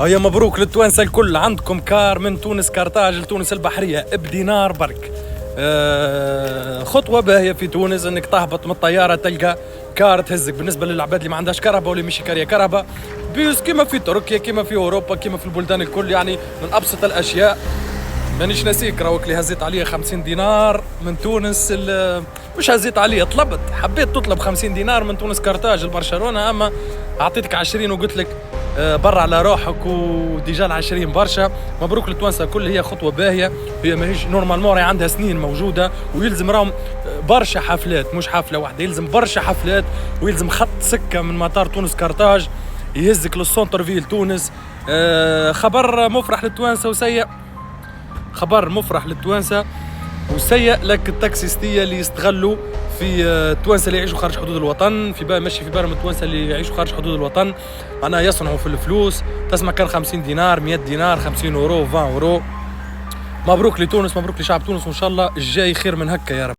هيا مبروك للتوانسه الكل، عندكم كار من تونس كارتاج لتونس البحريه بدينار برك. خطوه باهيه في تونس انك تهبط من الطياره تلقى كار تهزك. بالنسبه للعباد اللي ما عندهاش كهرباء واللي مش كاريه كهرباء، بيوس كيما في تركيا كيما في اوروبا كيما في البلدان الكل، يعني من ابسط الاشياء. مانيش ناسيك راوك اللي هزيت عليه 50 دينار من تونس، مش هزيت عليه، طلبت حبيت تطلب 50 دينار من تونس كارتاج لبرشلونه، اما اعطيتك 20 وقلت لك برا على روحك، وديجا 20 برشا. مبروك للتوانسه الكل، هي خطوه باهيه. هي ماهيش نورمالمون عندها سنين موجوده، ويلزم راهم برشا حفلات، مش حفله واحده، يلزم برشا حفلات، ويلزم خط سكه من مطار تونس كارتاج يهزك للسونتر فيل تونس. خبر مفرح للتوانسه وسيء، خبر مفرح للتوانسه وسيء لك التاكسيستيه اللي يستغلوا في التوانسه اللي يعيشوا خارج حدود الوطن، في ماشي في بالهم التوانسه اللي يعيشوا خارج حدود الوطن انا يصنعوا في الفلوس. تسمع كان 50 دينار 100 دينار 50 اورو 20 اورو. مبروك لتونس، مبروك لشعب تونس، وان شاء الله الجاي خير من هكا يا رب.